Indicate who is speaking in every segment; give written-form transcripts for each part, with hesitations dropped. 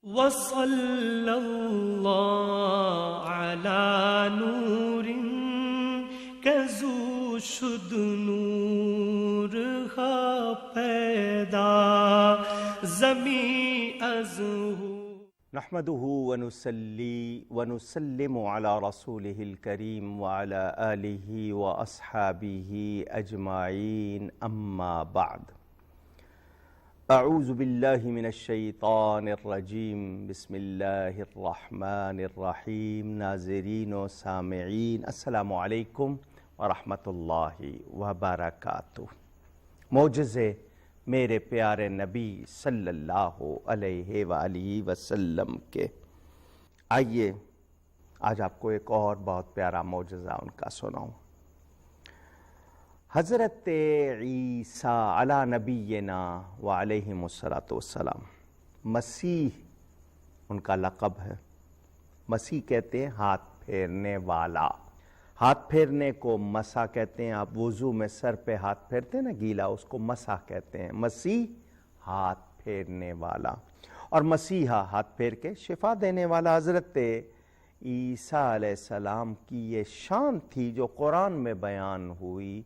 Speaker 1: وصلی اللہ علی نور کزو شد نور ہا پیدا زمین از
Speaker 2: نحمده ونصلي ونسلم على رسوله الكريم وعلى آله وأصحابه أجمعين أما بعد أعوذ بالله من الشيطان الرجيم بسم الله الرحمن الرحيم ناظرین و سامعین السلام علیکم ورحمۃ اللہ وبرکاتہ۔ معجزے میرے پیارے نبی صلی اللہ علیہ وآلہ وسلم کے۔ آئیے آج آپ کو ایک اور بہت پیارا معجزہ ان کا سناؤں۔ حضرت عیسیٰ علی نبینا وعلیہم السلام، مسیح ان کا لقب ہے۔ مسیح کہتے ہیں ہاتھ پھیرنے والا۔ ہاتھ پھیرنے کو مسح کہتے ہیں۔ آپ وضو میں سر پہ ہاتھ پھیرتے ہیں نا گیلا، اس کو مسح کہتے ہیں۔ مسیح ہاتھ پھیرنے والا، اور مسیحا ہاتھ پھیر کے شفا دینے والا۔ حضرت عیسیٰ علیہ السلام کی یہ شان تھی جو قرآن میں بیان ہوئی،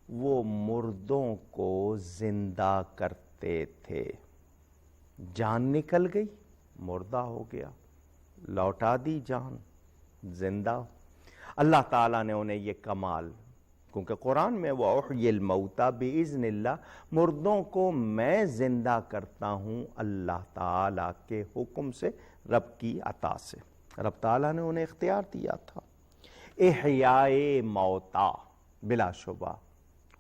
Speaker 2: وہ مردوں کو زندہ کرتے تھے۔ جان نکل گئی، مردہ ہو گیا، لوٹا دی جان، زندہ۔ اللہ تعالیٰ نے انہیں یہ کمال، کیونکہ قرآن میں وَأُحْيِي الْمَوْتَى بِإِذْنِ اللَّهِ، مردوں کو میں زندہ کرتا ہوں اللہ تعالیٰ کے حکم سے، رب کی عطا سے۔ رب تعالیٰ نے انہیں اختیار دیا تھا۔ احیائے موتا، بلا شبہ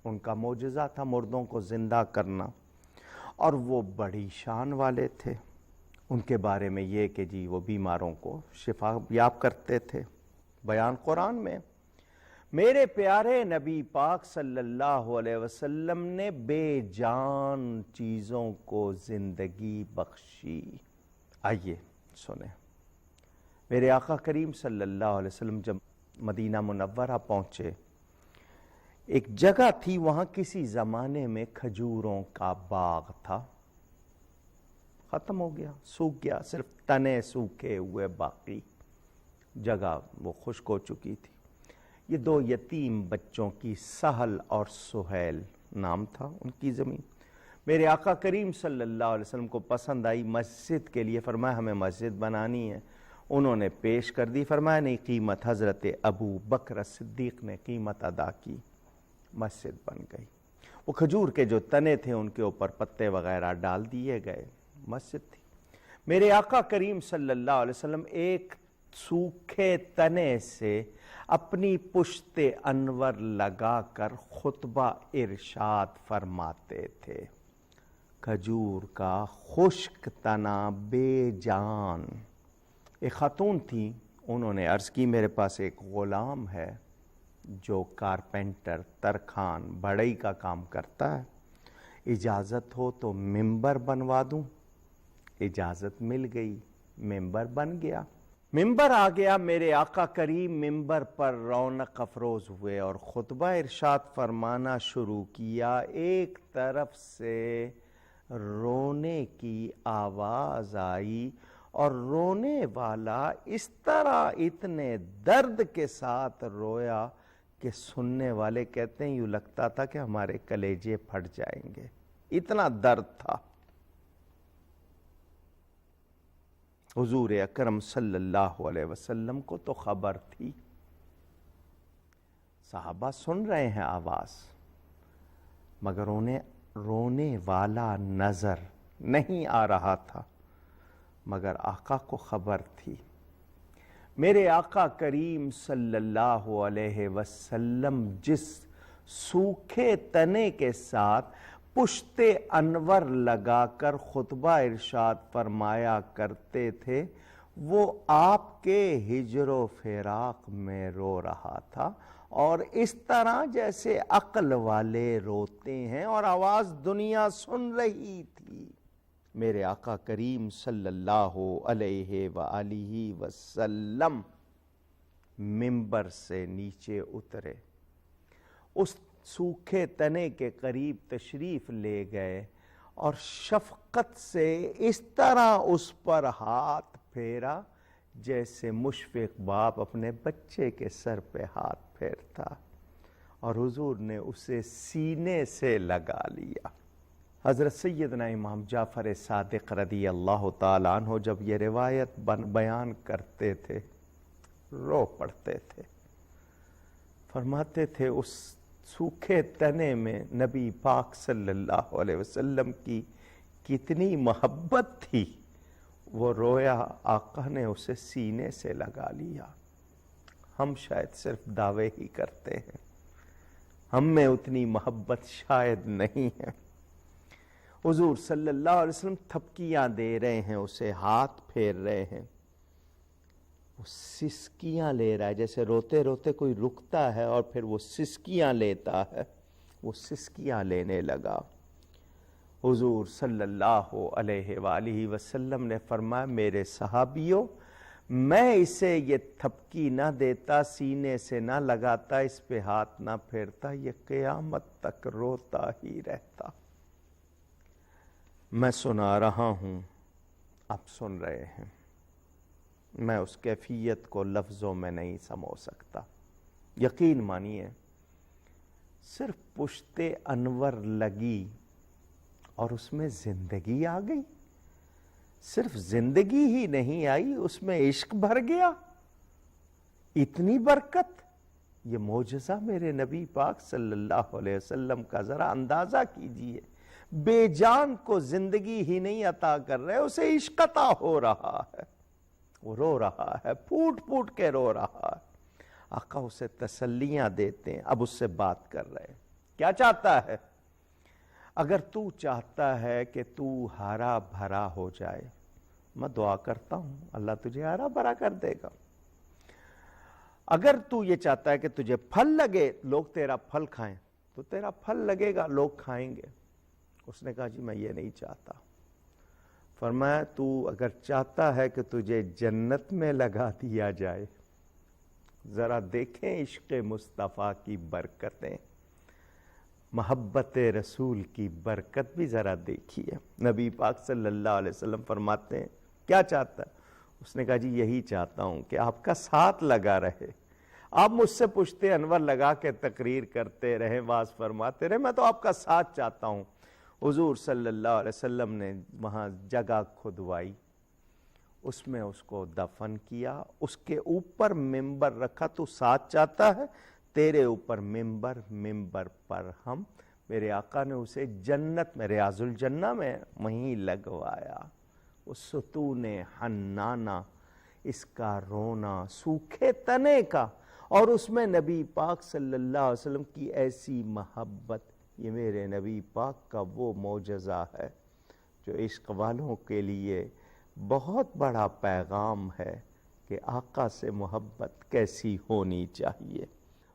Speaker 2: ان کا معجزہ تھا مردوں کو زندہ کرنا، اور وہ بڑی شان والے تھے۔ ان کے بارے میں یہ کہ جی وہ بیماروں کو شفا یاب کرتے تھے۔ بیان قرآن میں میرے پیارے نبی پاک صلی اللہ علیہ وسلم نے بے جان چیزوں کو زندگی بخشی۔ آئیے سنیں۔ میرے آقا کریم صلی اللہ علیہ وسلم جب مدینہ منورہ پہنچے، ایک جگہ تھی، وہاں کسی زمانے میں کھجوروں کا باغ تھا، ختم ہو گیا، سوکھ گیا، صرف تنے سوکھے ہوئے باقی، جگہ وہ خشک ہو چکی تھی۔ یہ دو یتیم بچوں کی، سہل اور سہیل نام تھا ان کی زمین۔ میرے آقا کریم صلی اللہ علیہ وسلم کو پسند آئی مسجد کے لیے، فرمایا ہمیں مسجد بنانی ہے۔ انہوں نے پیش کر دی، فرمایا نہیں قیمت، حضرت ابو بکر صدیق نے قیمت ادا کی، مسجد بن گئی۔ وہ کھجور کے جو تنے تھے ان کے اوپر پتے وغیرہ ڈال دیے گئے، مسجد تھی۔ میرے آقا کریم صلی اللہ علیہ وسلم ایک سوکھے تنے سے اپنی پشت انور لگا کر خطبہ ارشاد فرماتے تھے۔ کھجور کا خشک تنا بے جان۔ ایک خاتون تھی، انہوں نے عرض کی میرے پاس ایک غلام ہے جو کارپینٹر، ترخان، بڑھئی کا کام کرتا ہے، اجازت ہو تو ممبر بنوا دوں۔ اجازت مل گئی، ممبر بن گیا۔ ممبر آ گیا، میرے آقا کریم ممبر پر رونق افروز ہوئے اور خطبہ ارشاد فرمانا شروع کیا۔ ایک طرف سے رونے کی آواز آئی، اور رونے والا اس طرح اتنے درد کے ساتھ رویا کہ سننے والے کہتے ہیں یوں لگتا تھا کہ ہمارے کلیجے پھٹ جائیں گے، اتنا درد تھا۔ حضور اکرم صلی اللہ علیہ وسلم کو تو خبر تھی، صحابہ سن رہے ہیں آواز، مگر انہیں رونے والا نظر نہیں آ رہا تھا، مگر آقا کو خبر تھی۔ میرے آقا کریم صلی اللہ علیہ وسلم جس سوکھے تنے کے ساتھ پشت انور لگا کر خطبہ ارشاد فرمایا کرتے تھے، وہ آپ کے ہجر و فراق میں رو رہا تھا، اور اس طرح جیسے عقل والے روتے ہیں، اور آواز دنیا سن رہی تھی۔ میرے آقا کریم صلی اللہ علیہ وآلہ وسلم ممبر سے نیچے اترے، اس سوکھے تنے کے قریب تشریف لے گئے، اور شفقت سے اس طرح اس پر ہاتھ پھیرا جیسے مشفق باپ اپنے بچے کے سر پہ ہاتھ پھیرتا، اور حضور نے اسے سینے سے لگا لیا۔ حضرت سیدنا امام جعفر صادق رضی اللہ تعالیٰ عنہ جب یہ روایت بیان کرتے تھے رو پڑتے تھے، فرماتے تھے اس سوکھے تنے میں نبی پاک صلی اللہ علیہ وسلم کی کتنی محبت تھی، وہ رویا، آقا نے اسے سینے سے لگا لیا۔ ہم شاید صرف دعوے ہی کرتے ہیں، ہم میں اتنی محبت شاید نہیں ہے۔ حضور صلی اللہ علیہ وسلم تھپکیاں دے رہے ہیں، اسے ہاتھ پھیر رہے ہیں، وہ سسکیاں لے رہا ہے، جیسے روتے روتے کوئی رکتا ہے اور پھر وہ سسکیاں لیتا ہے، وہ سسکیاں لینے لگا۔ حضور صلی اللہ علیہ وآلہ وسلم نے فرمایا میرے صحابیوں، میں اسے یہ تھپکی نہ دیتا، سینے سے نہ لگاتا، اس پہ ہاتھ نہ پھیرتا، یہ قیامت تک روتا ہی رہتا۔ میں سنا رہا ہوں، آپ سن رہے ہیں، میں اس کیفیت کو لفظوں میں نہیں سمو سکتا۔ یقین مانیے صرف پشت انور لگی اور اس میں زندگی آ گئی، صرف زندگی ہی نہیں آئی، اس میں عشق بھر گیا، اتنی برکت۔ یہ معجزہ میرے نبی پاک صلی اللہ علیہ وسلم کا ذرا اندازہ کیجئے، بے جان کو زندگی ہی نہیں عطا کر رہے، اسے عشق عطا ہو رہا ہے، وہ رو رہا ہے، پھوٹ پھوٹ کے رو رہا ہے۔ آقا اسے تسلیاں دیتے ہیں، اب اس سے بات کر رہے ہیں، کیا چاہتا ہے؟ اگر تو چاہتا ہے کہ تو ہرا بھرا ہو جائے، میں دعا کرتا ہوں اللہ تجھے ہرا بھرا کر دے گا۔ اگر تو یہ چاہتا ہے کہ تجھے پھل لگے، لوگ تیرا پھل کھائیں، تو تیرا پھل لگے گا، لوگ کھائیں گے۔ اس نے کہا جی میں یہ نہیں چاہتا۔ فرمایا تو اگر چاہتا ہے کہ تجھے جنت میں لگا دیا جائے، ذرا دیکھیں عشق مصطفیٰ کی برکتیں، محبت رسول کی برکت بھی ذرا دیکھیے۔ نبی پاک صلی اللہ علیہ وسلم فرماتے ہیں کیا چاہتا ہے؟ اس نے کہا جی یہی چاہتا ہوں کہ آپ کا ساتھ لگا رہے، آپ مجھ سے پشتے انور لگا کے تقریر کرتے رہیں، واز فرماتے رہیں، میں تو آپ کا ساتھ چاہتا ہوں۔ حضور صلی اللہ علیہ وسلم نے وہاں جگہ کھدوائی، اس میں اس کو دفن کیا، اس کے اوپر ممبر رکھا۔ تو ساتھ چاہتا ہے، تیرے اوپر ممبر پر ہم، میرے آقا نے اسے جنت میں، ریاض الجنہ میں وہیں لگوایا۔ اس ستون حنانہ، اس کا رونا، سوکھے تنے کا، اور اس میں نبی پاک صلی اللہ علیہ وسلم کی ایسی محبت۔ یہ میرے نبی پاک کا وہ معجزہ ہے جو عشق والوں کے لیے بہت بڑا پیغام ہے کہ آقا سے محبت کیسی ہونی چاہیے۔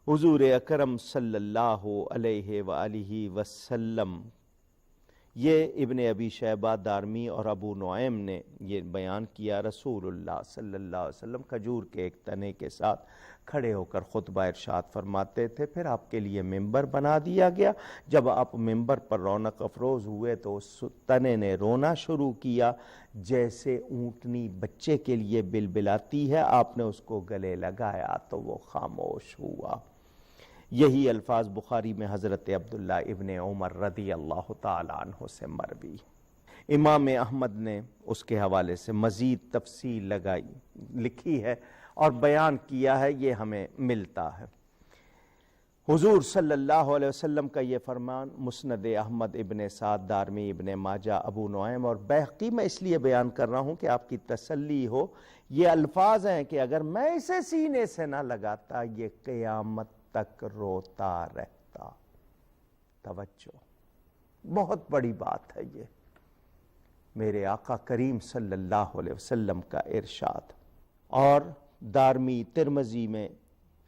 Speaker 2: حضور اکرم صلی اللہ علیہ وآلہ وسلم، یہ ابن ابی شیبہ، دارمی اور ابو نعیم نے یہ بیان کیا، رسول اللہ صلی اللہ علیہ وسلم کھجور کے ایک تنے کے ساتھ کھڑے ہو کر خطبہ ارشاد فرماتے تھے، پھر آپ کے لیے ممبر بنا دیا گیا۔ جب آپ ممبر پر رونق افروز ہوئے تو اس تنے نے رونا شروع کیا، جیسے اونٹنی بچے کے لیے بلبلاتی ہے۔ آپ نے اس کو گلے لگایا تو وہ خاموش ہوا۔ یہی الفاظ بخاری میں حضرت عبداللہ ابن عمر رضی اللہ تعالیٰ عنہ سے مروی۔ امام احمد نے اس کے حوالے سے مزید تفصیل لکھی ہے اور بیان کیا ہے، یہ ہمیں ملتا ہے۔ حضور صلی اللہ علیہ وسلم کا یہ فرمان مسند احمد، ابن سعد، دارمی، ابن ماجہ، ابو نعیم اور بیہقی میں اس لیے بیان کر رہا ہوں کہ آپ کی تسلی ہو۔ یہ الفاظ ہیں کہ اگر میں اسے سینے سے نہ لگاتا، یہ قیامت تک روتا رہتا۔ توجہ، بہت بڑی بات ہے یہ، میرے آقا کریم صلی اللہ علیہ وسلم کا ارشاد۔ اور دارمی، ترمذی میں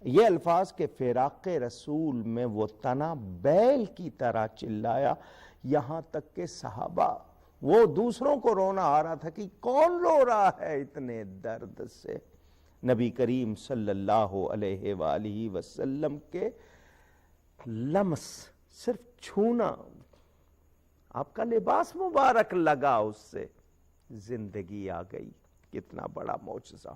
Speaker 2: یہ الفاظ کہ فراق رسول میں وہ تنا بیل کی طرح چلایا، یہاں تک کہ صحابہ، وہ دوسروں کو رونا آ رہا تھا کہ کون رو رہا ہے اتنے درد سے۔ نبی کریم صلی اللہ علیہ وآلہ وسلم کے لمس، صرف چھونا، آپ کا لباس مبارک لگا، اس سے زندگی آ گئی۔ کتنا بڑا معجزہ۔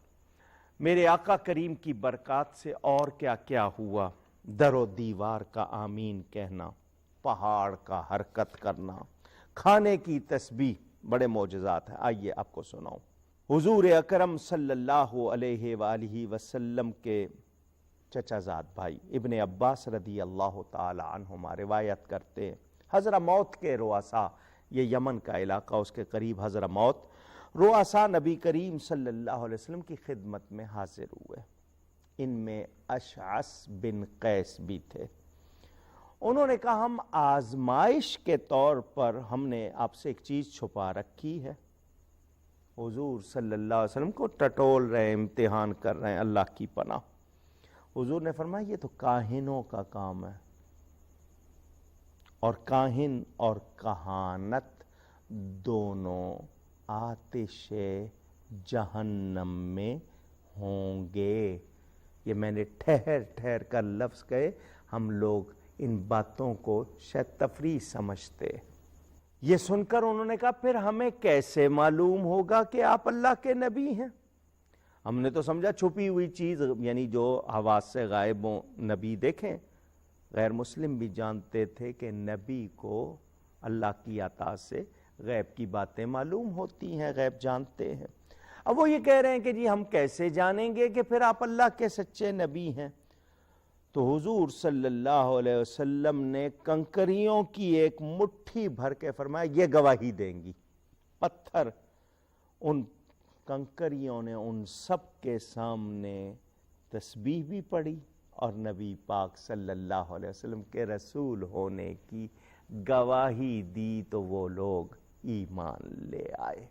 Speaker 2: میرے آقا کریم کی برکات سے اور کیا کیا ہوا، در و دیوار کا آمین کہنا، پہاڑ کا حرکت کرنا، کھانے کی تسبیح، بڑے معجزات ہیں۔ آئیے آپ کو سناؤں۔ حضور اکرم صلی اللہ علیہ وآلہ وسلم کے چچا زاد بھائی ابن عباس رضی اللہ تعالی عنہما روایت کرتے ہیں، حضرموت کے رؤسا، یہ یمن کا علاقہ، اس کے قریب حضرموت، رؤسا نبی کریم صلی اللہ علیہ وسلم کی خدمت میں حاضر ہوئے۔ ان میں اشعث بن قیس بھی تھے۔ انہوں نے کہا ہم آزمائش کے طور پر ہم نے آپ سے ایک چیز چھپا رکھی ہے۔ حضور صلی اللہ علیہ وسلم کو ٹٹول رہے ہیں، امتحان کر رہے ہیں، اللہ کی پناہ۔ حضور نے فرمایا یہ تو کاہنوں کا کام ہے، اور کاہن اور کہانت دونوں آتش جہنم میں ہوں گے۔ یہ میں نے ٹھہر ٹھہر کر لفظ کہے، ہم لوگ ان باتوں کو شاید تفریح سمجھتے۔ یہ سن کر انہوں نے کہا پھر ہمیں کیسے معلوم ہوگا کہ آپ اللہ کے نبی ہیں؟ ہم نے تو سمجھا چھپی ہوئی چیز، یعنی جو حواس سے غائب ہوں، نبی دیکھیں۔ غیر مسلم بھی جانتے تھے کہ نبی کو اللہ کی عطا سے غیب کی باتیں معلوم ہوتی ہیں، غیب جانتے ہیں۔ اب وہ یہ کہہ رہے ہیں کہ جی ہم کیسے جانیں گے کہ پھر آپ اللہ کے سچے نبی ہیں؟ تو حضور صلی اللہ علیہ وسلم نے کنکریوں کی ایک مٹھی بھر کے فرمایا یہ گواہی دیں گی۔ پتھر، ان کنکریوں نے ان سب کے سامنے تسبیح بھی پڑھی اور نبی پاک صلی اللہ علیہ وسلم کے رسول ہونے کی گواہی دی، تو وہ لوگ ایمان لے آئے۔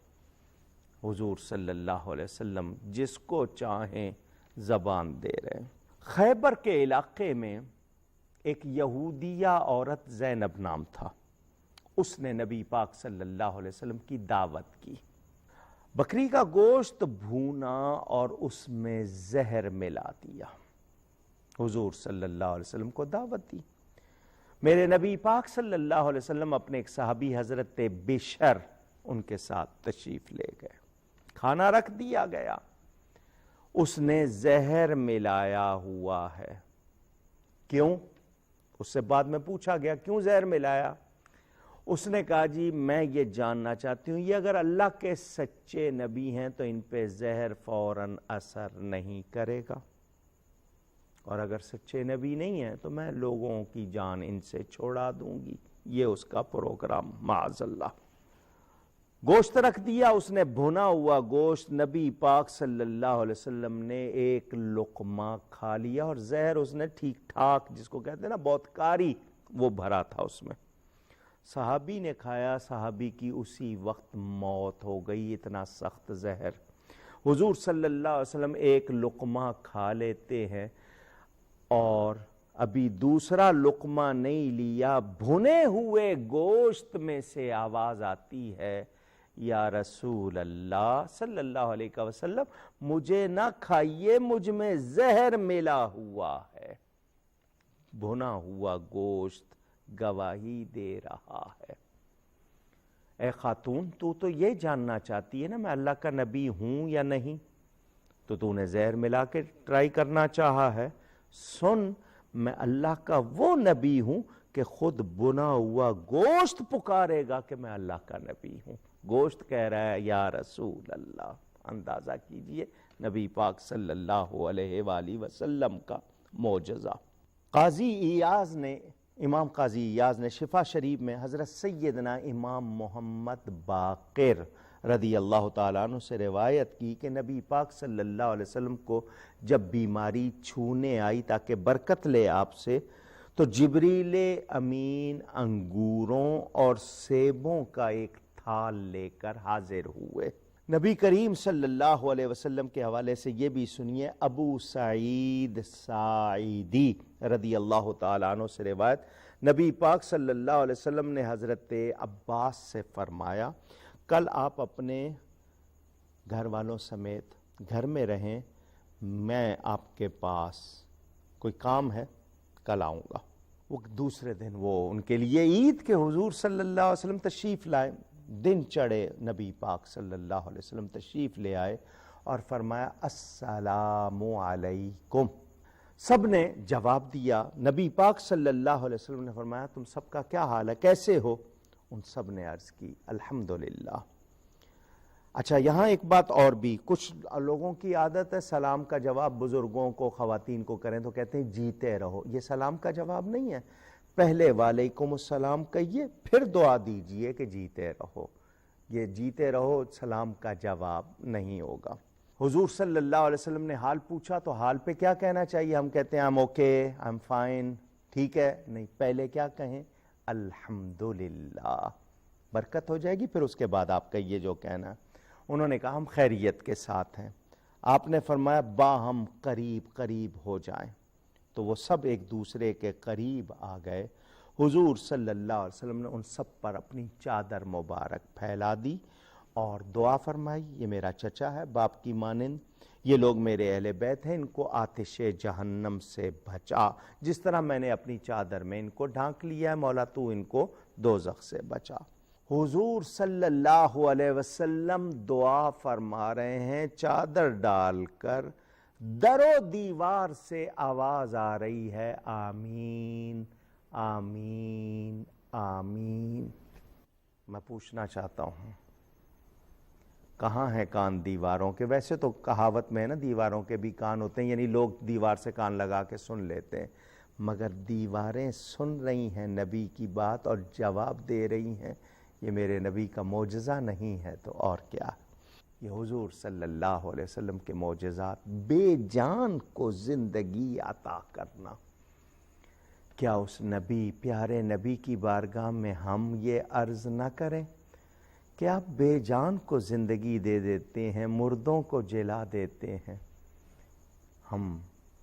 Speaker 2: حضور صلی اللہ علیہ وسلم جس کو چاہیں زبان دے رہے ہیں۔ خیبر کے علاقے میں ایک یہودیہ عورت زینب نام تھا، اس نے نبی پاک صلی اللہ علیہ وسلم کی دعوت کی۔ بکری کا گوشت بھونا اور اس میں زہر ملا دیا، حضور صلی اللہ علیہ وسلم کو دعوت دی۔ میرے نبی پاک صلی اللہ علیہ وسلم اپنے ایک صحابی حضرت بشر ان کے ساتھ تشریف لے گئے، کھانا رکھ دیا گیا، اس نے زہر ملایا ہوا ہے۔ کیوں؟ اس سے بعد میں پوچھا گیا کیوں زہر ملایا؟ اس نے کہا جی میں یہ جاننا چاہتی ہوں، یہ اگر اللہ کے سچے نبی ہیں تو ان پہ زہر فوراً اثر نہیں کرے گا، اور اگر سچے نبی نہیں ہیں تو میں لوگوں کی جان ان سے چھوڑا دوں گی۔ یہ اس کا پروگرام، معاذ اللہ۔ گوشت رکھ دیا، اس نے بھنا ہوا گوشت، نبی پاک صلی اللہ علیہ وسلم نے ایک لقمہ کھا لیا، اور زہر اس نے ٹھیک ٹھاک، جس کو کہتے ہیں نا بہت کاری، وہ بھرا تھا اس میں۔ صحابی نے کھایا، صحابی کی اسی وقت موت ہو گئی، اتنا سخت زہر۔ حضور صلی اللہ علیہ وسلم ایک لقمہ کھا لیتے ہیں اور ابھی دوسرا لقمہ نہیں لیا، بھنے ہوئے گوشت میں سے آواز آتی ہے یا رسول اللہ صلی اللہ علیہ وسلم مجھے نہ کھائیے، مجھ میں زہر ملا ہوا ہے۔ بھنا ہوا گوشت گواہی دے رہا ہے۔ اے خاتون، تو یہ جاننا چاہتی ہے نا میں اللہ کا نبی ہوں یا نہیں، تو نے زہر ملا کے ٹرائی کرنا چاہا ہے۔ سن، میں اللہ کا وہ نبی ہوں کہ خود بنا ہوا گوشت پکارے گا کہ میں اللہ کا نبی ہوں۔ گوشت کہہ رہا ہے یا رسول اللہ۔ اندازہ کیجئے نبی پاک صلی اللہ علیہ وآلہ وسلم کا معجزہ۔ قاضی ایاز نے، امام قاضی ایاز نے شفا شریف میں حضرت سیدنا امام محمد باقر رضی اللہ تعالیٰ عنہ سے روایت کی کہ نبی پاک صلی اللہ علیہ وسلم کو جب بیماری چھونے آئی تاکہ برکت لے آپ سے، تو جبریل امین انگوروں اور سیبوں کا ایک تھال لے کر حاضر ہوئے۔ نبی کریم صلی اللہ علیہ وسلم کے حوالے سے یہ بھی سنیے، ابو سعید ساعدی رضی اللہ تعالیٰ عنہ سے روایت، نبی پاک صلی اللہ علیہ وسلم نے حضرت عباس سے فرمایا کل آپ اپنے گھر والوں سمیت گھر میں رہیں، میں آپ کے پاس کوئی کام ہے، کل آؤں گا۔ وہ دوسرے دن وہ ان کے لیے عید کے حضور صلی اللہ علیہ وسلم تشریف لائے، دن چڑھے، نبی پاک صلی اللہ علیہ وسلم تشریف لے آئے اور فرمایا السلام علیکم. سب نے جواب دیا. نبی پاک صلی اللہ علیہ وسلم نے فرمایا تم سب کا کیا حال ہے، کیسے ہو؟ ان سب نے عرض کی الحمدللہ. اچھا یہاں ایک بات اور بھی، کچھ لوگوں کی عادت ہے سلام کا جواب بزرگوں کو خواتین کو کریں تو کہتے ہیں جیتے رہو. یہ سلام کا جواب نہیں ہے. پہلے وعلیکم السلام کہیے پھر دعا دیجئے کہ جیتے رہو. یہ جیتے رہو سلام کا جواب نہیں ہوگا. حضور صلی اللہ علیہ وسلم نے حال پوچھا تو حال پہ کیا کہنا چاہیے؟ ہم کہتے ہیں I'm okay, I'm fine، ٹھیک ہے. نہیں، پہلے کیا کہیں؟ الحمدللہ. برکت ہو جائے گی. پھر اس کے بعد آپ کہیے جو کہنا. انہوں نے کہا ہم خیریت کے ساتھ ہیں. آپ نے فرمایا باہم قریب قریب ہو جائیں. تو وہ سب ایک دوسرے کے قریب آ گئے. حضور صلی اللہ علیہ وسلم نے ان سب پر اپنی چادر مبارک پھیلا دی اور دعا فرمائی یہ میرا چچا ہے باپ کی مانند، یہ لوگ میرے اہل بیت ہیں، ان کو آتش جہنم سے بچا جس طرح میں نے اپنی چادر میں ان کو ڈھانک لیا ہے، مولا تو ان کو دوزخ سے بچا. حضور صلی اللہ علیہ وسلم دعا فرما رہے ہیں، چادر ڈال کر در و دیوار سے آواز آ رہی ہے آمین آمین آمین. میں پوچھنا چاہتا ہوں کہاں ہیں کان دیواروں کے؟ ویسے تو کہاوت میں ہے نا دیواروں کے بھی کان ہوتے ہیں، یعنی لوگ دیوار سے کان لگا کے سن لیتے ہیں، مگر دیواریں سن رہی ہیں نبی کی بات اور جواب دے رہی ہیں. یہ میرے نبی کا معجزہ نہیں ہے تو اور کیا؟ یہ حضور صلی اللہ علیہ وسلم کے معجزات، بے جان کو زندگی عطا کرنا. کیا اس نبی، پیارے نبی کی بارگاہ میں ہم یہ عرض نہ کریں کہ آپ بے جان کو زندگی دے دیتے ہیں، مردوں کو جلا دیتے ہیں. ہم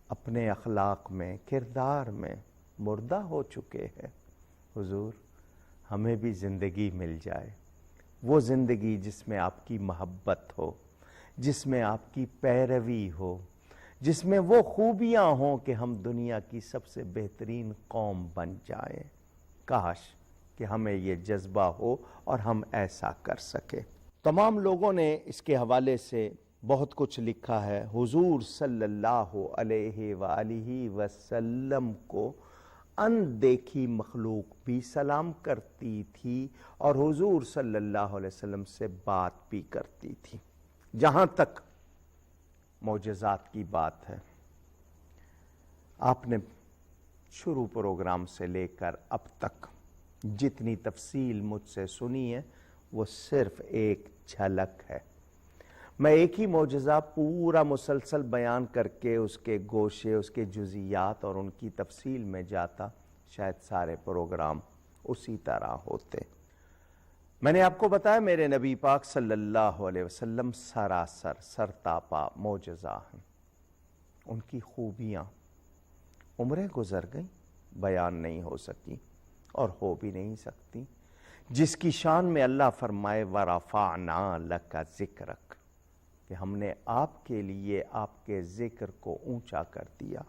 Speaker 2: اپنے اخلاق میں، کردار میں مردہ ہو چکے ہیں. حضور ہمیں بھی زندگی مل جائے، وہ زندگی جس میں آپ کی محبت ہو، جس میں آپ کی پیروی ہو، جس میں وہ خوبیاں ہوں کہ ہم دنیا کی سب سے بہترین قوم بن جائیں. کاش کہ ہمیں یہ جذبہ ہو اور ہم ایسا کر سکے. تمام لوگوں نے اس کے حوالے سے بہت کچھ لکھا ہے. حضور صلی اللہ علیہ وآلہ وسلم کو اندیکھی مخلوق بھی سلام کرتی تھی اور حضور صلی اللہ علیہ وسلم سے بات بھی کرتی تھی. جہاں تک معجزات کی بات ہے، آپ نے شروع پروگرام سے لے کر اب تک جتنی تفصیل مجھ سے سنی ہے وہ صرف ایک جھلک ہے. میں ایک ہی معجزہ پورا مسلسل بیان کر کے اس کے گوشے، اس کے جزیات اور ان کی تفصیل میں جاتا، شاید سارے پروگرام اسی طرح ہوتے. میں نے آپ کو بتایا میرے نبی پاک صلی اللہ علیہ وسلم سراسر سرتاپا معجزہ ہیں. ان کی خوبیاں عمریں گزر گئیں، بیان نہیں ہو سکی اور ہو بھی نہیں سکتی. جس کی شان میں اللہ فرمائے وَرَفَعْنَا لَكَ ذِكْرَكَ کہ ہم نے آپ کے لیے آپ کے ذکر کو اونچا کر دیا،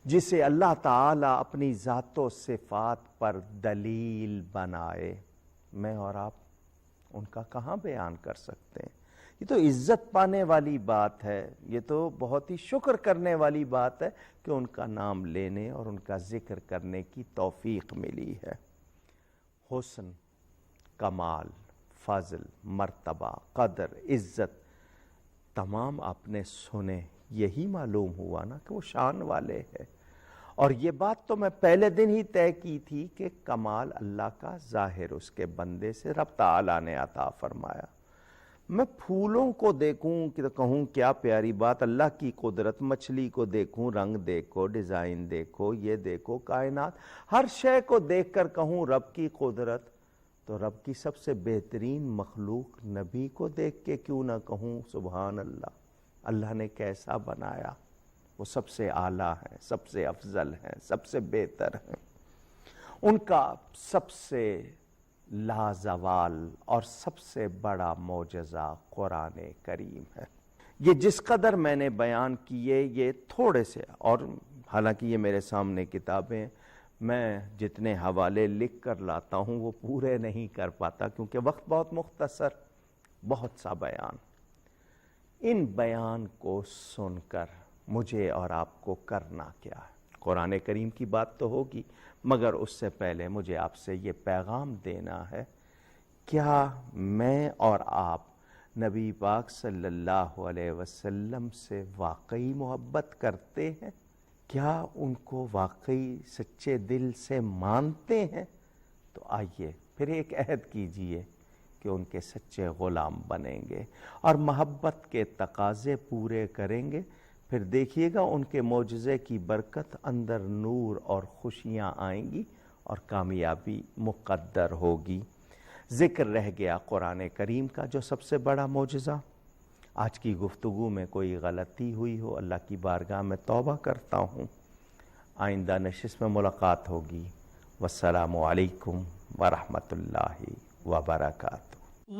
Speaker 2: جسے اللہ تعالیٰ اپنی ذات و صفات پر دلیل بنائے. میں اور آپ ان کا کہاں بیان کر سکتے ہیں؟ یہ تو عزت پانے والی بات ہے، یہ تو بہت ہی شکر کرنے والی بات ہے کہ ان کا نام لینے اور ان کا ذکر کرنے کی توفیق ملی ہے. حسن، کمال، فضل، مرتبہ، قدر، عزت تمام آپ نے سنے. یہی معلوم ہوا نا کہ وہ شان والے ہیں. اور یہ بات تو میں پہلے دن ہی طے کی تھی کہ کمال اللہ کا ظاہر اس کے بندے سے رب تعالیٰ نے عطا فرمایا. میں پھولوں کو دیکھوں کہ کہوں کیا پیاری بات، اللہ کی قدرت. مچھلی کو دیکھوں، رنگ دیکھو، ڈیزائن دیکھو، یہ دیکھو کائنات، ہر شے کو دیکھ کر کہوں رب کی قدرت، تو رب کی سب سے بہترین مخلوق نبی کو دیکھ کے کیوں نہ کہوں سبحان اللہ. اللہ نے کیسا بنایا، وہ سب سے اعلیٰ ہیں، سب سے افضل ہیں، سب سے بہتر ہیں. ان کا سب سے لازوال اور سب سے بڑا معجزہ قرآن کریم ہے. یہ جس قدر میں نے بیان کیے یہ تھوڑے سے، اور حالانکہ یہ میرے سامنے کتابیں، میں جتنے حوالے لکھ کر لاتا ہوں وہ پورے نہیں کر پاتا کیونکہ وقت بہت مختصر، بہت سا بیان۔ ان بیان کو سن کر مجھے اور آپ کو کرنا کیا ہے؟ قرآن کریم کی بات تو ہوگی، مگر اس سے پہلے مجھے آپ سے یہ پیغام دینا ہے، کیا میں اور آپ نبی پاک صلی اللہ علیہ وسلم سے واقعی محبت کرتے ہیں؟ کیا ان کو واقعی سچے دل سے مانتے ہیں؟ تو آئیے پھر ایک عہد کیجئے کہ ان کے سچے غلام بنیں گے اور محبت کے تقاضے پورے کریں گے۔ پھر دیکھیے گا ان کے معجزے کی برکت اندر نور اور خوشیاں آئیں گی اور کامیابی مقدر ہوگی۔ ذکر رہ گیا قرآن کریم کا جو سب سے بڑا معجزہ۔ آج کی گفتگو میں کوئی غلطی ہوئی ہو اللہ کی بارگاہ میں توبہ کرتا ہوں۔ آئندہ نشست میں ملاقات ہوگی۔ والسلام علیکم ورحمۃ اللہ وبرکاتہ۔